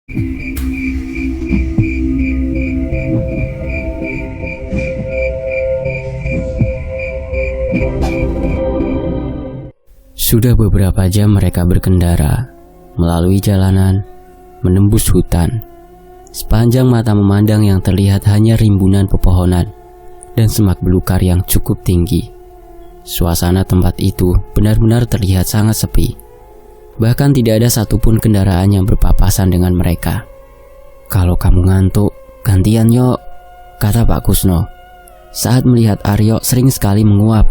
Sudah beberapa jam mereka berkendara melalui jalanan, menembus hutan. Sepanjang mata memandang yang terlihat hanya rimbunan pepohonan dan semak belukar yang cukup tinggi. Suasana tempat itu benar-benar terlihat sangat sepi. Bahkan tidak ada satupun kendaraan yang berpapasan dengan mereka. "Kalau kamu ngantuk, gantian yuk," kata Pak Kusno saat melihat Aryo sering sekali menguap.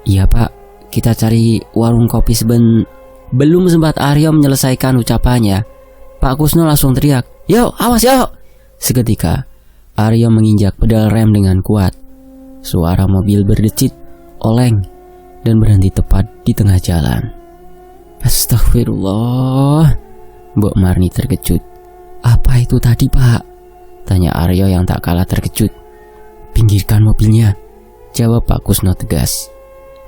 "Iya Pak, kita cari warung kopi Belum sempat Aryo menyelesaikan ucapannya, Pak Kusno langsung teriak, "Yuk, awas yuk!" Seketika, Aryo menginjak pedal rem dengan kuat. Suara mobil berdecit, oleng, dan berhenti tepat di tengah jalan. "Astagfirullah," Mbok Marni terkejut. "Apa itu tadi Pak?" tanya Aryo yang tak kalah terkejut. "Pinggirkan mobilnya," jawab Pak Kusno tegas.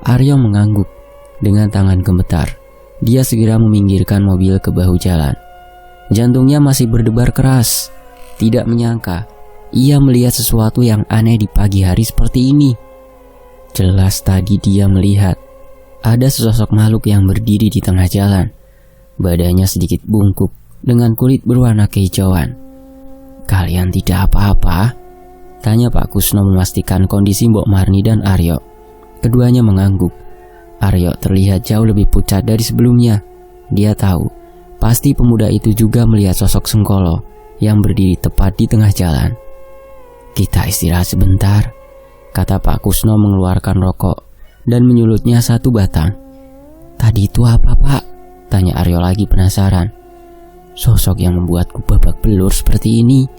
Aryo mengangguk dengan tangan gemetar. Dia segera meminggirkan mobil ke bahu jalan. Jantungnya masih berdebar keras. Tidak menyangka ia melihat sesuatu yang aneh di pagi hari seperti ini. Jelas tadi dia melihat ada sesosok makhluk yang berdiri di tengah jalan. Badannya sedikit bungkuk dengan kulit berwarna kehijauan. "Kalian tidak apa-apa?" tanya Pak Kusno memastikan kondisi Mbok Marni dan Aryo. Keduanya mengangguk. Aryo terlihat jauh lebih pucat dari sebelumnya. Dia tahu pasti pemuda itu juga melihat sosok Sengkolo yang berdiri tepat di tengah jalan. "Kita istirahat sebentar," kata Pak Kusno mengeluarkan rokok dan menyulutnya satu batang. "Tadi itu apa Pak?" tanya Aryo lagi penasaran. "Sosok yang membuatku babak belur seperti ini,"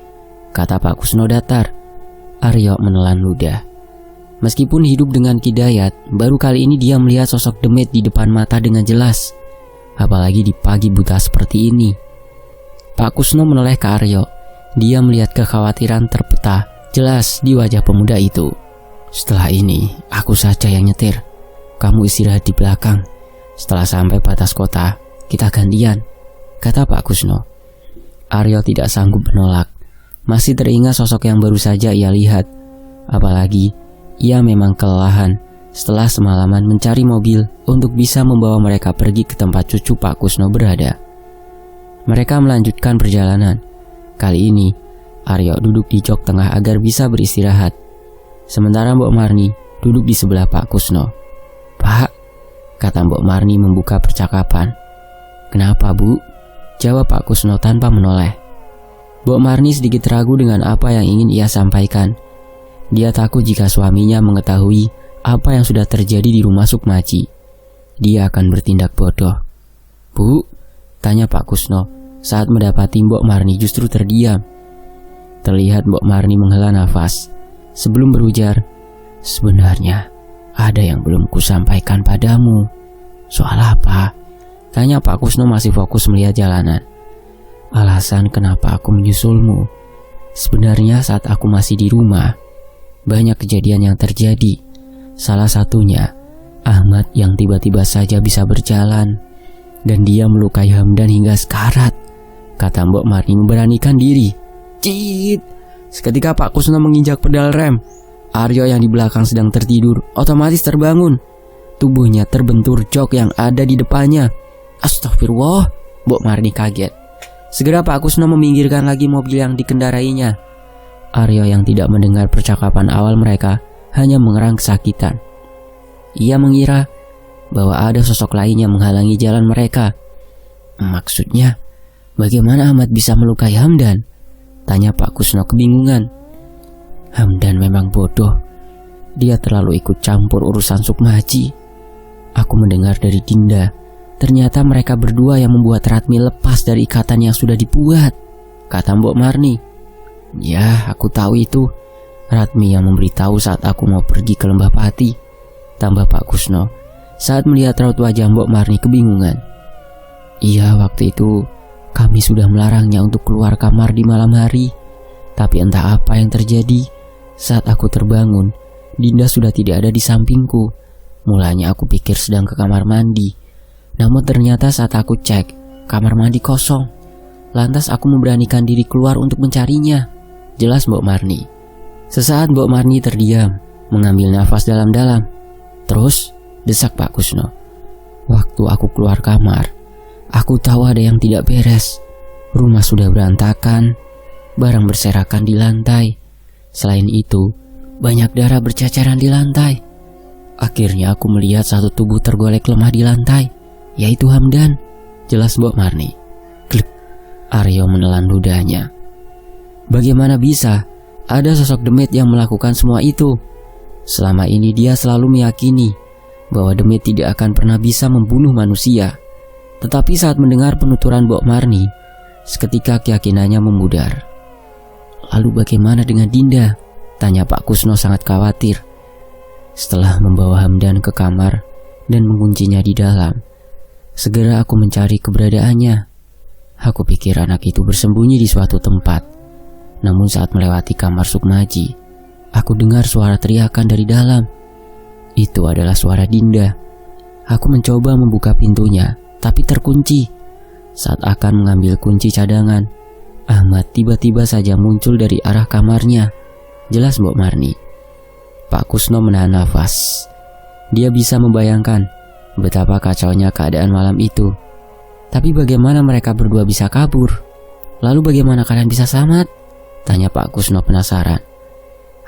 kata Pak Kusno datar. Aryo menelan ludah. Meskipun hidup dengan kidayat, baru kali ini dia melihat sosok demit di depan mata dengan jelas. Apalagi di pagi buta seperti ini. Pak Kusno menoleh ke Aryo. Dia melihat kekhawatiran terpetah jelas di wajah pemuda itu. "Setelah ini, aku saja yang nyetir. Kamu istirahat di belakang. Setelah sampai batas kota, kita gantian," kata Pak Kusno. Aryo tidak sanggup menolak. Masih teringat sosok yang baru saja ia lihat. Apalagi ia memang kelelahan setelah semalaman mencari mobil untuk bisa membawa mereka pergi ke tempat cucu Pak Kusno berada. Mereka melanjutkan perjalanan. Kali ini, Aryo duduk di jok tengah agar bisa beristirahat. Sementara Mbok Marni duduk di sebelah Pak Kusno. "Pak," kata Mbok Marni membuka percakapan. "Kenapa Bu?" jawab Pak Kusno tanpa menoleh. Mbok Marni sedikit ragu dengan apa yang ingin ia sampaikan. Dia takut jika suaminya mengetahui apa yang sudah terjadi di rumah Sukmaji. Dia akan bertindak bodoh. "Bu?" tanya Pak Kusno saat mendapati Mbok Marni justru terdiam. Terlihat Mbok Marni menghela nafas sebelum berujar, "Sebenarnya ada yang belum kusampaikan padamu." "Soal apa?" tanya Pak Kusno masih fokus melihat jalanan. "Alasan kenapa aku menyusulmu. Sebenarnya saat aku masih di rumah, banyak kejadian yang terjadi. Salah satunya Ahmad yang tiba-tiba saja bisa berjalan, dan dia melukai Hamdan hingga sekarat," kata Mbok Marni memberanikan diri. "Cit!" Seketika Pak Kusno menginjak pedal rem. Aryo yang di belakang sedang tertidur otomatis terbangun. Tubuhnya terbentur jok yang ada di depannya. "Astagfirullah," Mbok Marni kaget. Segera Pak Kusno meminggirkan lagi mobil yang dikendarainya. Aryo yang tidak mendengar percakapan awal mereka hanya mengerang kesakitan. Ia mengira bahwa ada sosok lain yang menghalangi jalan mereka. "Maksudnya, bagaimana Ahmad bisa melukai Hamdan?" tanya Pak Kusno kebingungan. "Hamdan memang bodoh. Dia terlalu ikut campur urusan Sukmaji. Aku mendengar dari Dinda, ternyata mereka berdua yang membuat Ratmi lepas dari ikatan yang sudah dibuat," kata Mbok Marni. "Ya, aku tahu itu. Ratmi yang memberitahu saat aku mau pergi ke Lembah Pati," tambah Pak Kusno saat melihat raut wajah Mbok Marni kebingungan. "Iya, waktu itu kami sudah melarangnya untuk keluar kamar di malam hari. Tapi entah apa yang terjadi, saat aku terbangun, Dinda sudah tidak ada di sampingku. Mulanya aku pikir sedang ke kamar mandi. Namun ternyata saat aku cek, kamar mandi kosong. Lantas aku memberanikan diri keluar untuk mencarinya. Jelas Mbok Marni. Sesaat Mbok Marni terdiam, mengambil nafas dalam-dalam. Terus, desak Pak Kusno. Waktu aku keluar kamar, aku tahu ada yang tidak beres. Rumah sudah berantakan, barang berserakan di lantai. Selain itu, banyak darah bercacaran di lantai. Akhirnya aku melihat satu tubuh tergolek lemah di lantai, yaitu Hamdan. Jelas Mbok Marni. Klik. Aryo menelan ludahnya. Bagaimana bisa ada sosok demit yang melakukan semua itu? Selama ini dia selalu meyakini bahwa demit tidak akan pernah bisa membunuh manusia. Tetapi saat mendengar penuturan Mbok Marni, seketika keyakinannya memudar. Lalu bagaimana dengan Dinda? Tanya Pak Kusno sangat khawatir. Setelah membawa Hamdan ke kamar dan menguncinya di dalam, segera aku mencari keberadaannya. Aku pikir anak itu bersembunyi di suatu tempat. Namun saat melewati kamar Sukmaji, aku dengar suara teriakan dari dalam. Itu adalah suara Dinda. Aku mencoba membuka pintunya, tapi terkunci. Saat akan mengambil kunci cadangan, Ahmad tiba-tiba saja muncul dari arah kamarnya. Jelas Mbok Marni. Pak Kusno menahan nafas. Dia bisa membayangkan betapa kacaunya keadaan malam itu. Tapi bagaimana mereka berdua bisa kabur? Lalu bagaimana kalian bisa selamat? Tanya Pak Kusno penasaran.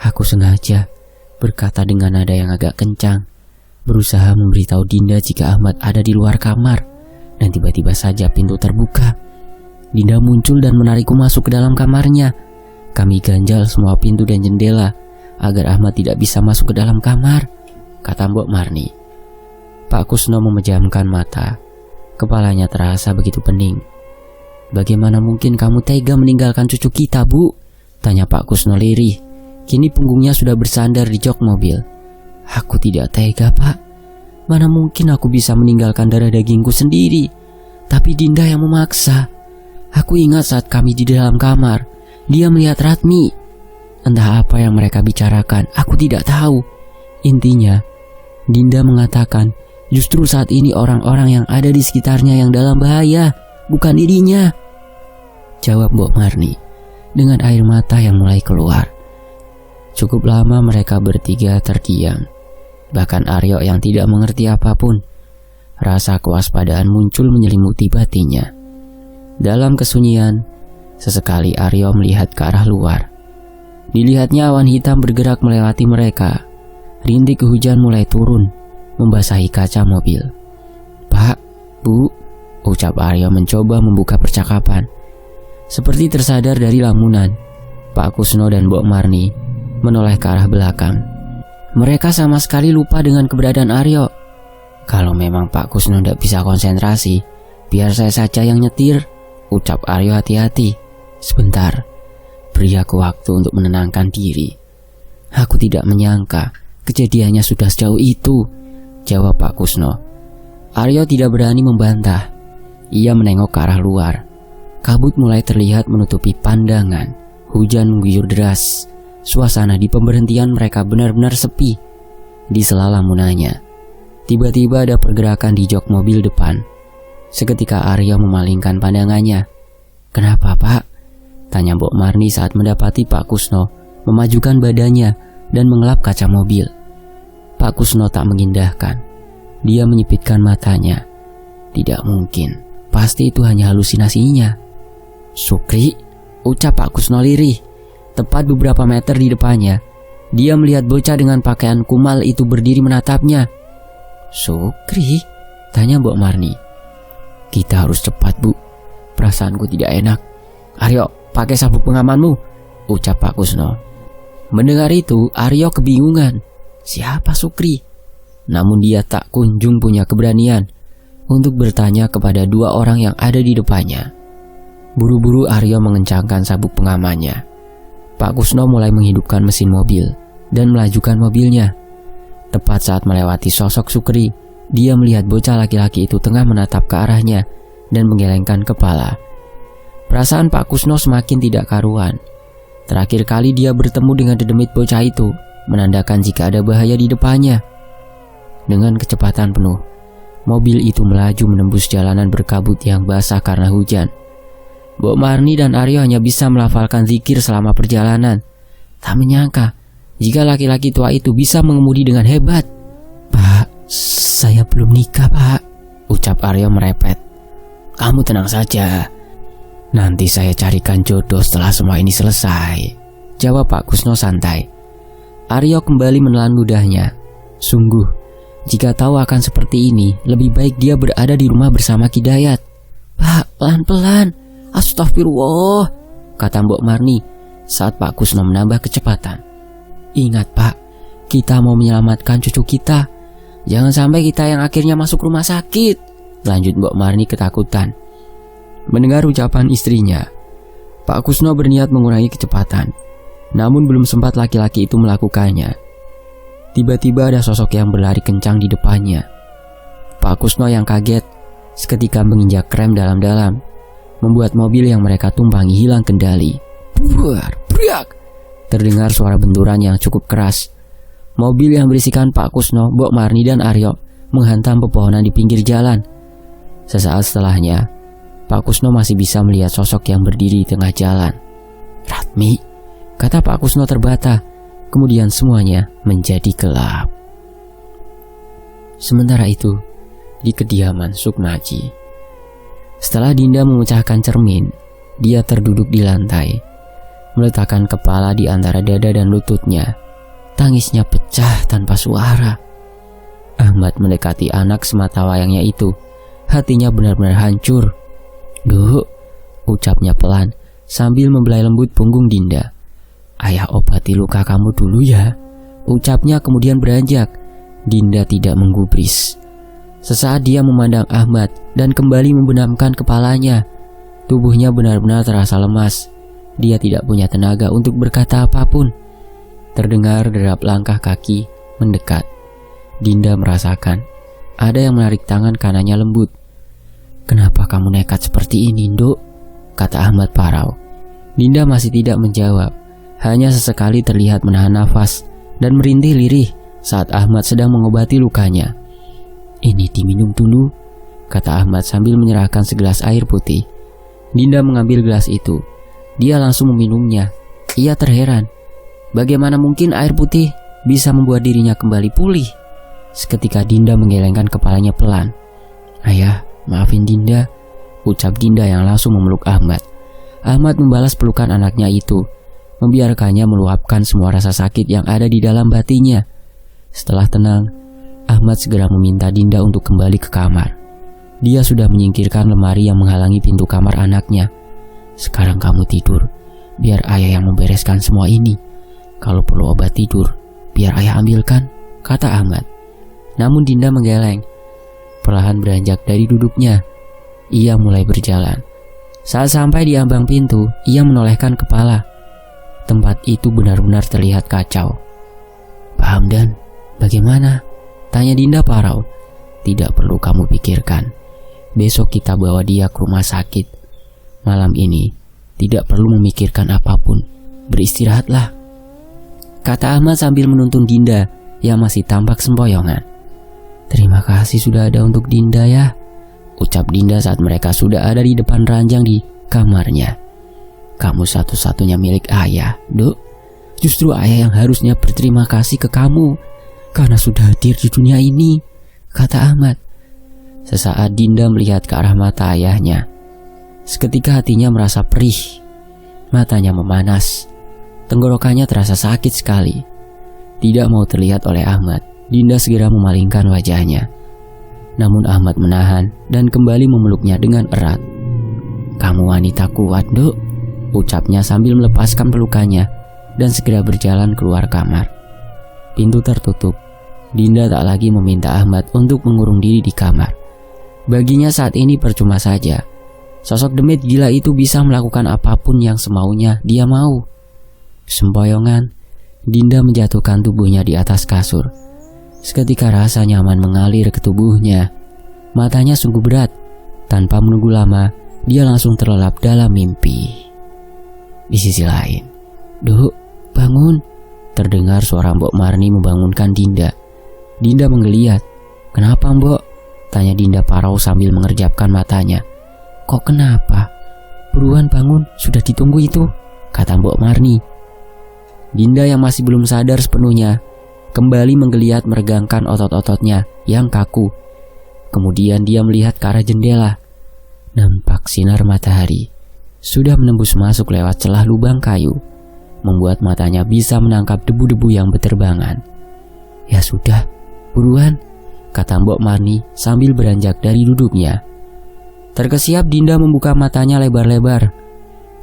Aku sengaja berkata dengan nada yang agak kencang, berusaha memberitahu Dinda jika Ahmad ada di luar kamar. Dan tiba-tiba saja pintu terbuka. Dinda muncul dan menarikku masuk ke dalam kamarnya. Kami ganjal semua pintu dan jendela agar Ahmad tidak bisa masuk ke dalam kamar, kata Mbok Marni. Pak Kusno memejamkan mata. Kepalanya terasa begitu pening. Bagaimana mungkin kamu tega meninggalkan cucu kita, Bu? Tanya Pak Kusno lirih. Kini punggungnya sudah bersandar di jok mobil. Aku tidak tega, Pak. Mana mungkin aku bisa meninggalkan darah dagingku sendiri. Tapi Dinda yang memaksa. Aku ingat saat kami di dalam kamar, dia melihat Ratmi. Entah apa yang mereka bicarakan, aku tidak tahu. Intinya, Dinda mengatakan justru saat ini orang-orang yang ada di sekitarnya yang dalam bahaya, bukan dirinya. Jawab Mbok Marni dengan air mata yang mulai keluar. Cukup lama mereka bertiga terdiam. Bahkan Aryo yang tidak mengerti apapun. Rasa kewaspadaan muncul menyelimuti batinnya. Dalam kesunyian, sesekali Aryo melihat ke arah luar. Dilihatnya awan hitam bergerak melewati mereka. Rintik hujan mulai turun, membasahi kaca mobil. Pak, Bu, ucap Aryo mencoba membuka percakapan. Seperti tersadar dari lamunan, Pak Kusno dan Mbok Marni menoleh ke arah belakang. Mereka sama sekali lupa dengan keberadaan Aryo. Kalau memang Pak Kusno tidak bisa konsentrasi, biar saya saja yang nyetir, ucap Aryo hati-hati. Sebentar, beri aku waktu untuk menenangkan diri. Aku tidak menyangka kejadiannya sudah sejauh itu, jawab Pak Kusno. Aryo tidak berani membantah. Ia menengok ke arah luar. Kabut mulai terlihat menutupi pandangan. Hujan mengguyur deras. Suasana di pemberhentian mereka benar-benar sepi. Di sela lamunannya, tiba-tiba ada pergerakan di jok mobil depan. Seketika Aryo memalingkan pandangannya. Kenapa, Pak? Tanya Mbok Marni saat mendapati Pak Kusno memajukan badannya dan mengelap kaca mobil. Pak Kusno tak mengindahkan. Dia menyipitkan matanya. Tidak mungkin, pasti itu hanya halusinasinya. Sukri, ucap Pak Kusno lirih. Tepat beberapa meter di depannya, dia melihat bocah dengan pakaian kumal itu berdiri menatapnya. Sukri? Tanya Mbok Marni. Kita harus cepat, Bu. Perasaanku tidak enak. Aryo, pakai sabuk pengamanmu, ucap Pak Kusno. Mendengar itu, Aryo kebingungan. Siapa Sukri? Namun dia tak kunjung punya keberanian untuk bertanya kepada dua orang yang ada di depannya. Buru-buru Aryo mengencangkan sabuk pengamannya. Pak Kusno mulai menghidupkan mesin mobil dan melajukan mobilnya. Tepat saat melewati sosok Sukri, dia melihat bocah laki-laki itu tengah menatap ke arahnya dan menggelengkan kepala. Perasaan Pak Kusno semakin tidak karuan. Terakhir kali dia bertemu dengan dedemit bocah itu, menandakan jika ada bahaya di depannya. Dengan kecepatan penuh, mobil itu melaju menembus jalanan berkabut yang basah karena hujan. Mbok Marni dan Aryo hanya bisa melafalkan zikir selama perjalanan. Tak menyangka jika laki-laki tua itu bisa mengemudi dengan hebat. "Pak, saya belum nikah, Pak," ucap Aryo merepet. "Kamu tenang saja. Nanti saya carikan jodoh setelah semua ini selesai," jawab Pak Kusno santai. Aryo kembali menelan ludahnya. Sungguh, jika tahu akan seperti ini, lebih baik dia berada di rumah bersama Kidayat. "Pak, pelan-pelan. Astagfirullah," kata Mbok Marni saat Pak Kusno menambah kecepatan. "Ingat Pak, kita mau menyelamatkan cucu kita. Jangan sampai kita yang akhirnya masuk rumah sakit," lanjut Mbok Marni ketakutan. Mendengar ucapan istrinya, Pak Kusno berniat mengurangi kecepatan. Namun belum sempat laki-laki itu melakukannya, tiba-tiba ada sosok yang berlari kencang di depannya. Pak Kusno yang kaget seketika menginjak rem dalam-dalam, membuat mobil yang mereka tumpangi hilang kendali. Buar, briak! Terdengar suara benturan yang cukup keras. Mobil yang berisikan Pak Kusno, Mbok Marni dan Aryo menghantam pepohonan di pinggir jalan. Sesaat setelahnya, Pak Kusno masih bisa melihat sosok yang berdiri di tengah jalan. "Ratmi," kata Pak Kusno terbata. Kemudian semuanya menjadi gelap. Sementara itu, di kediaman Sukmaji, setelah Dinda memecahkan cermin, dia terduduk di lantai, meletakkan kepala di antara dada dan lututnya. Tangisnya pecah tanpa suara. Ahmad mendekati anak sematawayangnya itu. Hatinya benar-benar hancur. "Duk," ucapnya pelan sambil membelai lembut punggung Dinda. "Ayah obati luka kamu dulu ya," ucapnya kemudian beranjak. Dinda tidak menggubris. Sesaat dia memandang Ahmad dan kembali membenamkan kepalanya. Tubuhnya benar-benar terasa lemas. Dia tidak punya tenaga untuk berkata apapun. Terdengar derap langkah kaki mendekat. Dinda merasakan ada yang menarik tangan kanannya lembut. "Kenapa kamu nekat seperti ini, Nduk?" kata Ahmad parau. Dinda masih tidak menjawab. Hanya sesekali terlihat menahan nafas dan merintih lirih saat Ahmad sedang mengobati lukanya. "Ini diminum dulu," kata Ahmad sambil menyerahkan segelas air putih. Dinda mengambil gelas itu. Dia langsung meminumnya. Ia terheran. Bagaimana mungkin air putih bisa membuat dirinya kembali pulih? Seketika Dinda menggelengkan kepalanya pelan. "Ayah, maafin Dinda," ucap Dinda yang langsung memeluk Ahmad. Ahmad membalas pelukan anaknya itu, membiarkannya meluapkan semua rasa sakit yang ada di dalam batinnya. Setelah tenang, Ahmad segera meminta Dinda untuk kembali ke kamar. Dia sudah menyingkirkan lemari yang menghalangi pintu kamar anaknya. "Sekarang kamu tidur, biar ayah yang membereskan semua ini. Kalau perlu obat tidur, biar ayah ambilkan," kata Ahmad. Namun Dinda menggeleng. Perlahan beranjak dari duduknya. Ia mulai berjalan. Saat sampai di ambang pintu, ia menolehkan kepala. Tempat itu benar-benar terlihat kacau. "Pak Hamdan, bagaimana?" tanya Dinda parau. "Tidak perlu kamu pikirkan. Besok kita bawa dia ke rumah sakit. Malam ini tidak perlu memikirkan apapun. Beristirahatlah," kata Ahmad sambil menuntun Dinda yang masih tampak sempoyongan. "Terima kasih sudah ada untuk Dinda ya," ucap Dinda saat mereka sudah ada di depan ranjang di kamarnya. "Kamu satu-satunya milik ayah, Duk. Justru ayah yang harusnya berterima kasih ke kamu karena sudah hadir di dunia ini," kata Ahmad. Sesaat Dinda melihat ke arah mata ayahnya. Seketika hatinya merasa perih. Matanya memanas. Tenggorokannya terasa sakit sekali. Tidak mau terlihat oleh Ahmad, Dinda segera memalingkan wajahnya. Namun Ahmad menahan dan kembali memeluknya dengan erat. "Kamu wanita kuat, Duk," ucapnya sambil melepaskan pelukannya dan segera berjalan keluar kamar. Pintu tertutup. Dinda tak lagi meminta Ahmad untuk mengurung diri di kamar. Baginya saat ini percuma saja. Sosok demit gila itu bisa melakukan apapun yang semaunya dia mau. Sempoyongan, Dinda menjatuhkan tubuhnya di atas kasur. Seketika rasa nyaman mengalir ke tubuhnya. Matanya sungguh berat. Tanpa menunggu lama, dia langsung terlelap dalam mimpi. Di sisi lain, "Duk, bangun!" terdengar suara Mbok Marni membangunkan Dinda. Dinda menggeliat. "Kenapa, Mbok?" tanya Dinda parau sambil mengerjapkan matanya. "Kok kenapa?" buruan bangun, sudah ditunggu itu, kata Mbok Marni. Dinda yang masih belum sadar sepenuhnya kembali menggeliat meregangkan otot-ototnya yang kaku. Kemudian dia melihat ke arah jendela. Nampak sinar matahari sudah menembus masuk lewat celah lubang kayu, membuat matanya bisa menangkap debu-debu yang berterbangan. Ya sudah, buruan, kata Mbok Marni sambil beranjak dari duduknya. Terkesiap Dinda membuka matanya lebar-lebar.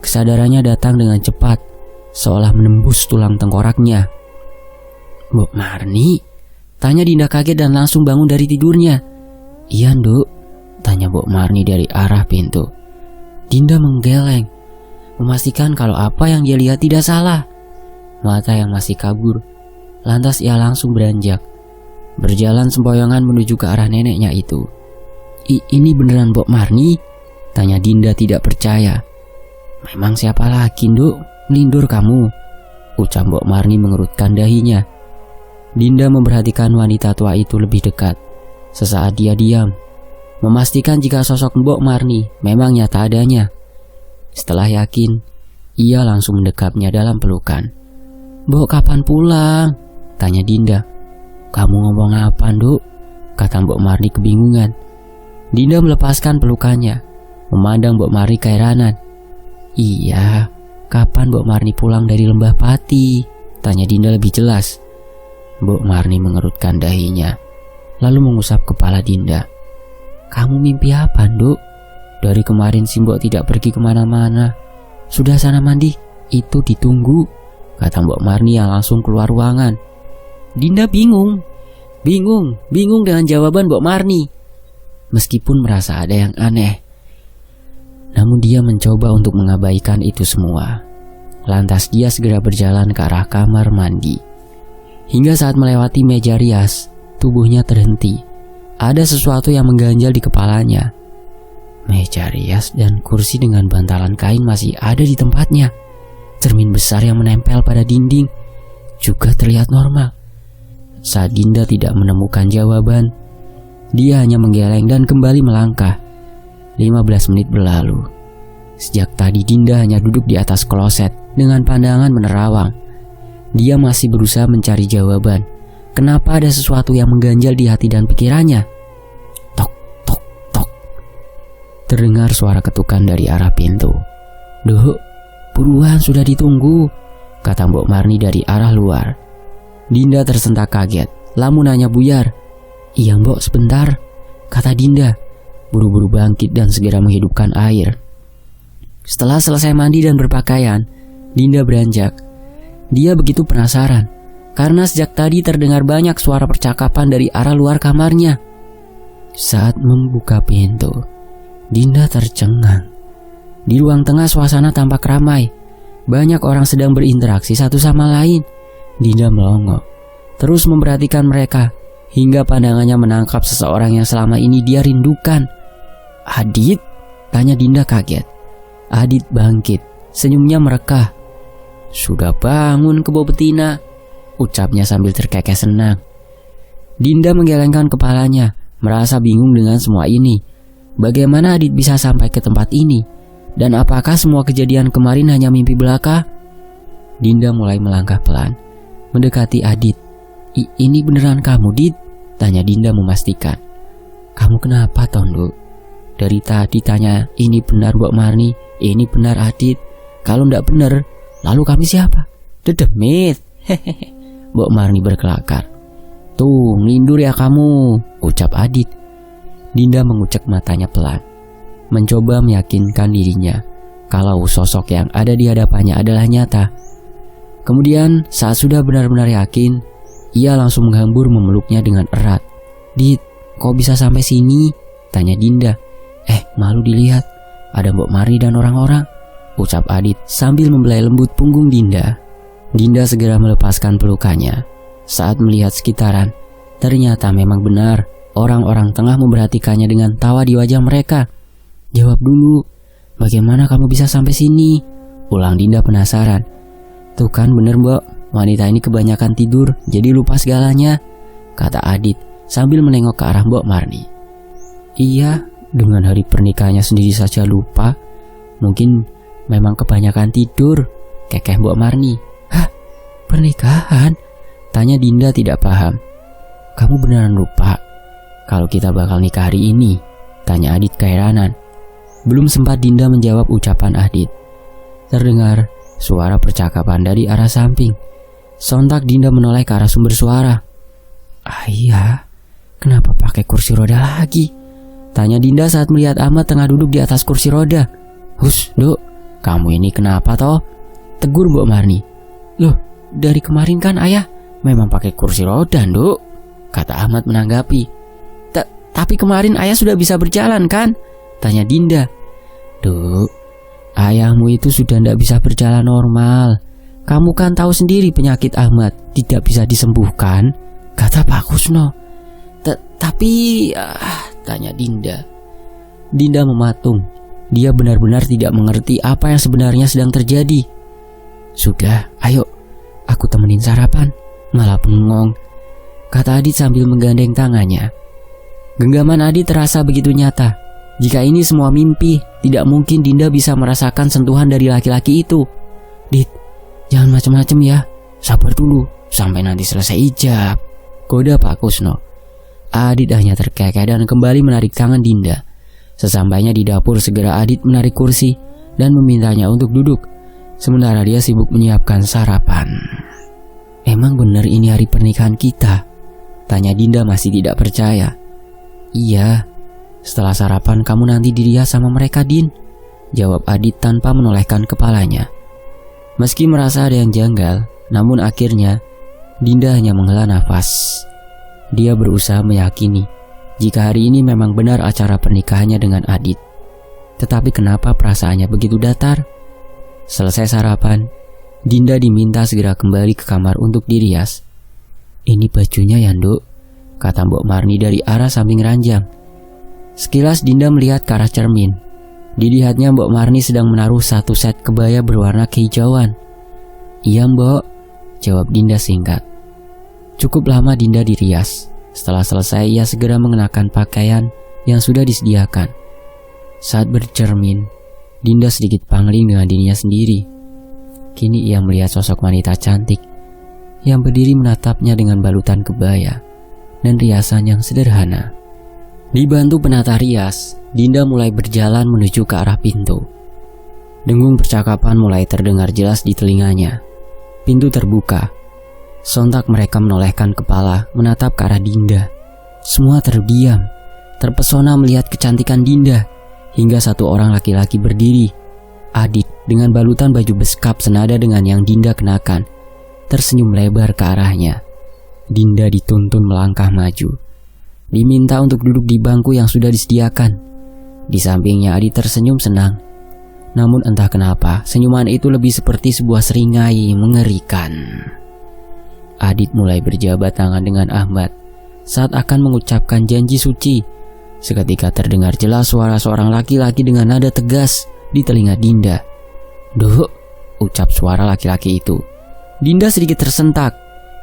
Kesadarannya datang dengan cepat, seolah menembus tulang tengkoraknya. Mbok Marni? Tanya Dinda kaget dan langsung bangun dari tidurnya. Iya, Nduk, tanya Mbok Marni dari arah pintu. Dinda menggeleng, memastikan kalau apa yang dia lihat tidak salah. Mata yang masih kabur. Lantas ia langsung beranjak, berjalan sempoyongan menuju ke arah neneknya itu. Ini beneran Mbok Marni? Tanya Dinda tidak percaya. Memang siapa lagi, Nduk? Melindur kamu, ucap Mbok Marni mengerutkan dahinya. Dinda memperhatikan wanita tua itu lebih dekat. Sesaat dia diam, memastikan jika sosok Mbok Marni memang nyata adanya. Setelah yakin, ia langsung mendekapnya dalam pelukan. Mbok kapan pulang? Tanya Dinda. Kamu ngomong apa, Nduk? Kata Mbok Marni kebingungan. Dinda melepaskan pelukannya, memandang Mbok Marni keheranan. Iya, kapan Mbok Marni pulang dari Lembah Pati? Tanya Dinda lebih jelas. Mbok Marni mengerutkan dahinya, lalu mengusap kepala Dinda. Kamu mimpi apa, Nduk? Dari kemarin si Mbok tidak pergi kemana-mana. Sudah sana mandi, itu ditunggu, kata Mbok Marni yang langsung keluar ruangan. Dinda bingung dengan jawaban Mbok Marni. Meskipun merasa ada yang aneh, namun dia mencoba untuk mengabaikan itu semua. Lantas dia segera berjalan ke arah kamar mandi. Hingga saat melewati meja rias, tubuhnya terhenti. Ada sesuatu yang mengganjal di kepalanya. Meja rias dan kursi dengan bantalan kain masih ada di tempatnya. Cermin besar yang menempel pada dinding juga terlihat normal. Saat Dinda tidak menemukan jawaban, dia hanya menggeleng dan kembali melangkah. 15 menit berlalu. Sejak tadi Dinda hanya duduk di atas kloset dengan pandangan menerawang. Dia masih berusaha mencari jawaban. Kenapa ada sesuatu yang mengganjal di hati dan pikirannya? Tok, tok, tok. Terdengar suara ketukan dari arah pintu. Duh, buruan sudah ditunggu, kata Mbok Marni dari arah luar. Dinda tersentak kaget, lamun nanya buyar. Iya Mbok, sebentar, kata Dinda. Buru-buru bangkit dan segera menghidupkan air. Setelah selesai mandi dan berpakaian, Dinda beranjak. Dia begitu penasaran, karena sejak tadi terdengar banyak suara percakapan dari arah luar kamarnya. Saat membuka pintu, Dinda tercengang. Di ruang tengah suasana tampak ramai. Banyak orang sedang berinteraksi satu sama lain. Dinda melongo, terus memperhatikan mereka, hingga pandangannya menangkap seseorang yang selama ini dia rindukan. Adit? Tanya Dinda kaget. Adit bangkit, senyumnya merekah. Sudah bangun kebo betina, ucapnya sambil terkekeh senang. Dinda menggelengkan kepalanya, merasa bingung dengan semua ini. Bagaimana Adit bisa sampai ke tempat ini? Dan apakah semua kejadian kemarin hanya mimpi belaka? Dinda mulai melangkah pelan, mendekati Adit. Ini beneran kamu, Dit? Tanya Dinda memastikan. Kamu kenapa, Tondo? Dari tadi tanya ini benar Mbok Marni, ini benar Adit. Kalau ndak benar, lalu kami siapa? Dedemit. Hehehe. Mbok Marni berkelakar. Tuh, ngelindur ya kamu, ucap Adit. Dinda mengucek matanya pelan, mencoba meyakinkan dirinya kalau sosok yang ada di hadapannya adalah nyata. Kemudian saat sudah benar-benar yakin, ia langsung menghambur memeluknya dengan erat. Dit, kok bisa sampai sini? Tanya Dinda. Malu dilihat, ada Mbok Marni dan orang-orang, ucap Adit sambil membelai lembut punggung Dinda. Dinda segera melepaskan pelukannya. Saat melihat sekitaran, ternyata memang benar, orang-orang tengah memperhatikannya dengan tawa di wajah mereka. Jawab dulu, bagaimana kamu bisa sampai sini? Ulang Dinda penasaran. Tuh kan bener Mbok, wanita ini kebanyakan tidur jadi lupa segalanya, kata Adit sambil menengok ke arah Mbok Marni. Iya, dengan hari pernikahannya sendiri saja lupa. Mungkin memang kebanyakan tidur, kekeh Mbok Marni. Hah? Pernikahan? Tanya Dinda tidak paham. Kamu beneran lupa kalau kita bakal nikah hari ini? Tanya Adit keheranan. Belum sempat Dinda menjawab ucapan Adit, terdengar suara percakapan dari arah samping. Sontak Dinda menoleh ke arah sumber suara. Iya, kenapa pakai kursi roda lagi? Tanya Dinda saat melihat Ahmad tengah duduk di atas kursi roda. Hus, Dok, kamu ini kenapa toh? Tegur Mbok Marni. Loh, dari kemarin kan ayah memang pakai kursi roda, Dok, kata Ahmad menanggapi. Tapi kemarin ayah sudah bisa berjalan kan? Tanya Dinda. Dok, ayahmu itu sudah tidak bisa berjalan normal. Kamu kan tahu sendiri penyakit Ahmad tidak bisa disembuhkan, kata Pak Kusno. Tapi tanya Dinda. Dinda mematung. Dia benar-benar tidak mengerti apa yang sebenarnya sedang terjadi. Sudah, ayo, aku temenin sarapan. Malah bengong, kata Adit sambil menggandeng tangannya. Genggaman Adit terasa begitu nyata. Jika ini semua mimpi, tidak mungkin Dinda bisa merasakan sentuhan dari laki-laki itu. Dit, jangan macam-macam ya. Sabar dulu, sampai nanti selesai ijab, goda Pak Kusno. Adit hanya terkekeh dan kembali menarik tangan Dinda. Sesampainya di dapur, segera Adit menarik kursi dan memintanya untuk duduk, sementara dia sibuk menyiapkan sarapan. Emang benar ini hari pernikahan kita? Tanya Dinda masih tidak percaya. Iya, setelah sarapan kamu nanti dirias sama mereka, Din, jawab Adit tanpa menolehkan kepalanya. Meski merasa ada yang janggal, namun akhirnya Dinda hanya menghela nafas. Dia berusaha meyakini jika hari ini memang benar acara pernikahannya dengan Adit. Tetapi kenapa perasaannya begitu datar? Selesai sarapan, Dinda diminta segera kembali ke kamar untuk dirias. Ini bajunya ya, Nduk, kata Mbok Marni dari arah samping ranjang. Sekilas Dinda melihat ke arah cermin. Dilihatnya Mbok Marni sedang menaruh satu set kebaya berwarna kehijauan. Iya, Mbok, jawab Dinda singkat. Cukup lama Dinda dirias. Setelah selesai, ia segera mengenakan pakaian yang sudah disediakan. Saat bercermin, Dinda sedikit pangling dengan dirinya sendiri. Kini ia melihat sosok wanita cantik yang berdiri menatapnya dengan balutan kebaya dan riasan yang sederhana. Dibantu penata rias, Dinda mulai berjalan menuju ke arah pintu. Dengung percakapan mulai terdengar jelas di telinganya. Pintu terbuka. Sontak mereka menolehkan kepala menatap ke arah Dinda. Semua terdiam, terpesona melihat kecantikan Dinda, hingga satu orang laki-laki berdiri. Adit dengan balutan baju beskap senada dengan yang Dinda kenakan, tersenyum lebar ke arahnya. Dinda dituntun melangkah maju. Diminta untuk duduk di bangku yang sudah disediakan. Di sampingnya Adit tersenyum senang. Namun entah kenapa senyuman itu lebih seperti sebuah seringai mengerikan. Adit mulai berjabat tangan dengan Ahmad saat akan mengucapkan janji suci. Seketika terdengar jelas suara seorang laki-laki dengan nada tegas di telinga Dinda. Duh, ucap suara laki-laki itu. Dinda sedikit tersentak.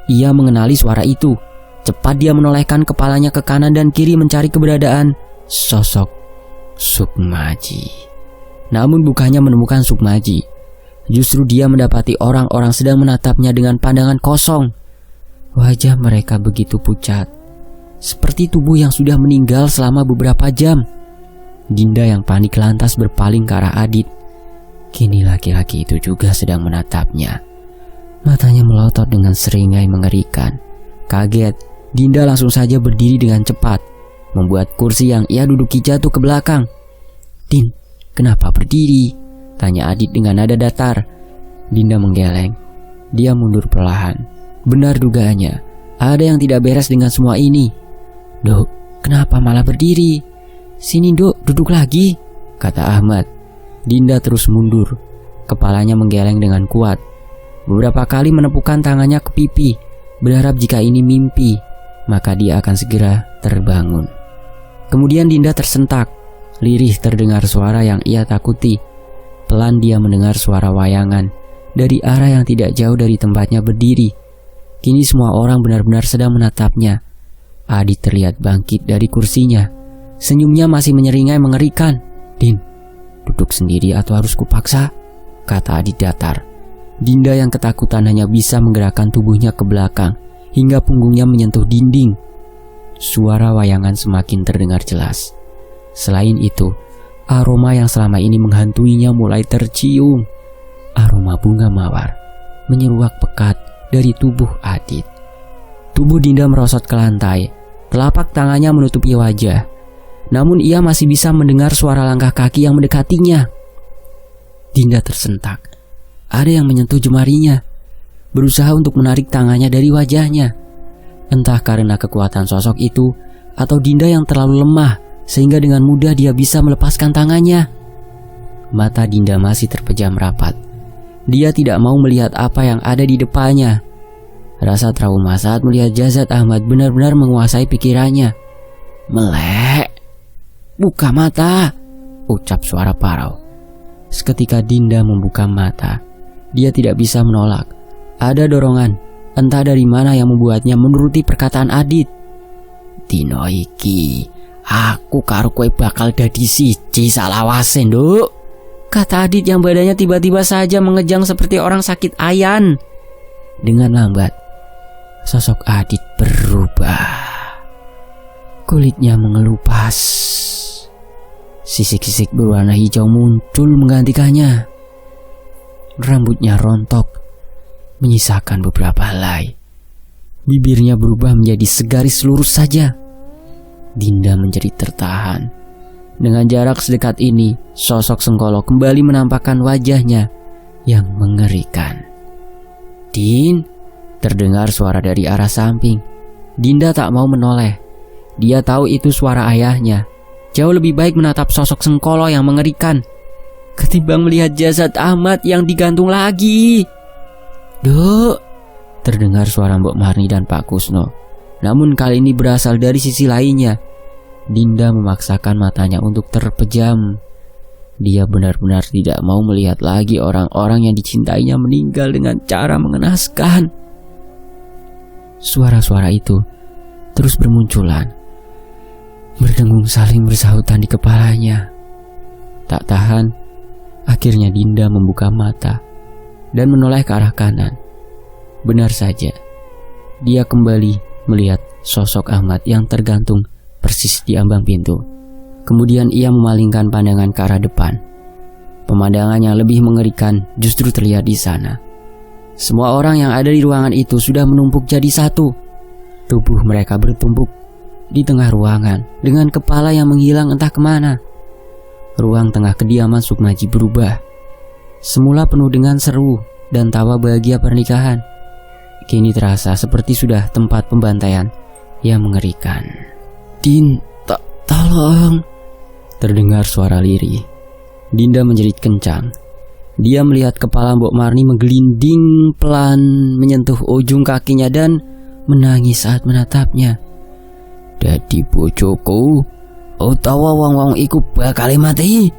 Ia mengenali suara itu. Cepat dia menolehkan kepalanya ke kanan dan kiri mencari keberadaan sosok Sukmaji. Namun bukannya menemukan Sukmaji. Justru dia mendapati orang-orang sedang menatapnya dengan pandangan kosong. Wajah mereka begitu pucat, seperti tubuh yang sudah meninggal selama beberapa jam. Dinda yang panik lantas berpaling ke arah Adit. Kini laki-laki itu juga sedang menatapnya. Matanya melotot dengan seringai mengerikan. Kaget, Dinda langsung saja berdiri dengan cepat, membuat kursi yang ia duduki jatuh ke belakang. Din, kenapa berdiri? Tanya Adit dengan nada datar. Dinda menggeleng. Dia mundur perlahan. Benar dugaannya, ada yang tidak beres dengan semua ini. Dok, kenapa malah berdiri? Sini Dok, duduk lagi, kata Ahmad. Dinda terus mundur. Kepalanya menggeleng dengan kuat. Beberapa kali menepukkan tangannya ke pipi, berharap jika ini mimpi, maka dia akan segera terbangun. Kemudian Dinda tersentak. Lirih terdengar suara yang ia takuti. Pelan dia mendengar suara wayangan dari arah yang tidak jauh dari tempatnya berdiri. Kini semua orang benar-benar sedang menatapnya. Adit terlihat bangkit dari kursinya. Senyumnya masih menyeringai mengerikan. Din, Duduk sendiri atau harus kupaksa? Kata Adit datar. Dinda yang ketakutan hanya bisa menggerakkan tubuhnya ke belakang hingga punggungnya menyentuh dinding. Suara wayangan semakin terdengar jelas. Selain itu, aroma yang selama ini menghantuinya mulai tercium. Aroma bunga mawar menyeruak pekat dari tubuh Adit. Tubuh Dinda merosot ke lantai. Telapak tangannya menutupi wajah. Namun ia masih bisa mendengar suara langkah kaki yang mendekatinya. Dinda tersentak. Ada yang menyentuh jemarinya, berusaha untuk menarik tangannya dari wajahnya. Entah karena kekuatan sosok itu atau Dinda yang terlalu lemah sehingga dengan mudah dia bisa melepaskan tangannya. Mata Dinda masih terpejam rapat. Dia tidak mau melihat apa yang ada di depannya. Rasa trauma saat melihat jasad Ahmad benar-benar menguasai pikirannya. "Melek, buka mata," ucap suara parau. Seketika Dinda membuka mata. Dia tidak bisa menolak. Ada dorongan, entah dari mana yang membuatnya menuruti perkataan Adit. "Dino iki, aku karo kowe bakal dadi siji salawase, Nduk," kata Adit yang badannya tiba-tiba saja mengejang seperti orang sakit ayan. Dengan lambat, sosok Adit berubah. Kulitnya mengelupas. Sisik-sisik berwarna hijau muncul menggantikannya. Rambutnya rontok, menyisakan beberapa helai. Bibirnya berubah menjadi segaris lurus saja. Dinda menjerit tertahan. Dengan jarak sedekat ini, sosok Sengkolo kembali menampakkan wajahnya yang mengerikan. "Din," terdengar suara dari arah samping. Dinda tak mau menoleh. Dia tahu itu suara ayahnya. Jauh lebih baik menatap sosok Sengkolo yang mengerikan ketimbang melihat jasad Ahmad yang digantung lagi. "Duk," terdengar suara Mbok Marni dan Pak Kusno. Namun kali ini berasal dari sisi lainnya. Dinda memaksakan matanya untuk terpejam. Dia benar-benar tidak mau melihat lagi orang-orang yang dicintainya meninggal dengan cara mengenaskan. Suara-suara itu terus bermunculan, berdengung saling bersahutan di kepalanya. Tak tahan, akhirnya Dinda membuka mata dan menoleh ke arah kanan. Benar saja, dia kembali melihat sosok Ahmad yang tergantung persis di ambang pintu. Kemudian ia memalingkan pandangan ke arah depan. Pemandangan yang lebih mengerikan justru terlihat di sana. Semua orang yang ada di ruangan itu sudah menumpuk jadi satu. Tubuh mereka bertumpuk di tengah ruangan dengan kepala yang menghilang entah kemana. Ruang tengah kediaman Sukmaji berubah. Semula penuh dengan seru dan tawa bahagia pernikahan. Kini terasa seperti sudah tempat pembantaian yang mengerikan. "Din, tolong," terdengar suara lirih. Dinda menjerit kencang. Dia melihat kepala Mbok Marni menggelinding pelan menyentuh ujung kakinya dan menangis saat menatapnya. "Dadi bojoku utawa wong-wong iku bakal mati,"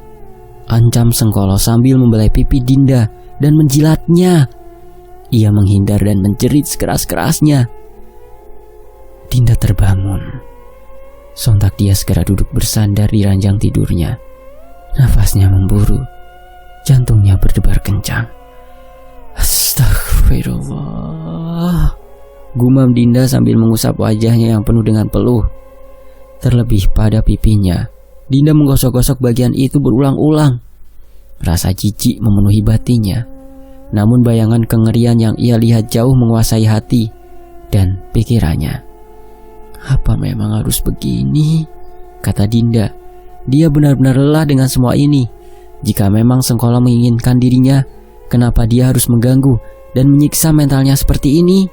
ancam Sengkolo sambil membelai pipi Dinda dan menjilatnya. Ia menghindar dan menjerit sekeras-kerasnya. Dinda terbangun. Sontak dia segera duduk bersandar di ranjang tidurnya. Nafasnya memburu, jantungnya berdebar kencang. "Astagfirullah," gumam Dinda sambil mengusap wajahnya yang penuh dengan peluh. Terlebih pada pipinya, Dinda menggosok-gosok bagian itu berulang-ulang. Rasa jijik memenuhi batinnya. Namun bayangan kengerian yang ia lihat jauh menguasai hati dan pikirannya. "Apa memang harus begini?" kata Dinda. Dia benar-benar lelah dengan semua ini. Jika memang Sengkolo menginginkan dirinya, kenapa dia harus mengganggu dan menyiksa mentalnya seperti ini?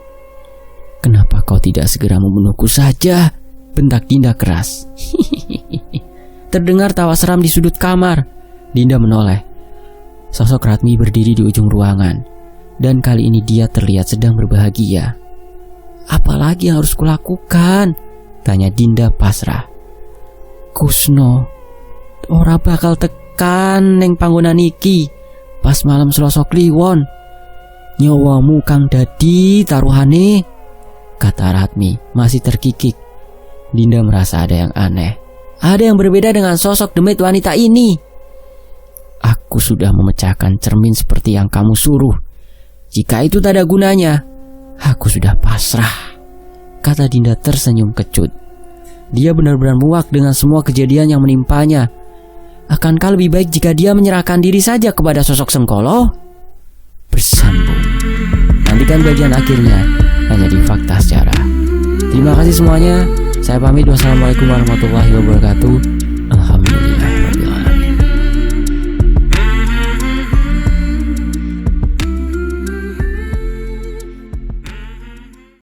"Kenapa kau tidak segera membunuhku saja?" bentak Dinda keras. Terdengar tawa seram di sudut kamar. Dinda menoleh. Sosok Ratmi berdiri di ujung ruangan, dan kali ini dia terlihat sedang berbahagia. "Apalagi yang harus kulakukan?" tanya Dinda pasrah. "Kusno ora bakal tekan neng panggonan iki pas malam Selasa Kliwon. Nyawamu kang dadi taruhane," kata Ratmi masih terkikik. Dinda merasa ada yang aneh. Ada yang berbeda dengan sosok demit wanita ini. Aku sudah memecahkan cermin seperti yang kamu suruh. Jika itu tak ada gunanya, aku sudah pasrah, kata Dinda tersenyum kecut. Dia benar-benar muak dengan semua kejadian yang menimpanya. Akankah lebih baik jika dia menyerahkan diri saja kepada sosok Sengkolo? Bersambung. Nantikan bagian akhirnya hanya di Fakta Sejarah. Terima kasih semuanya. Saya pamit. Wassalamualaikum warahmatullahi wabarakatuh.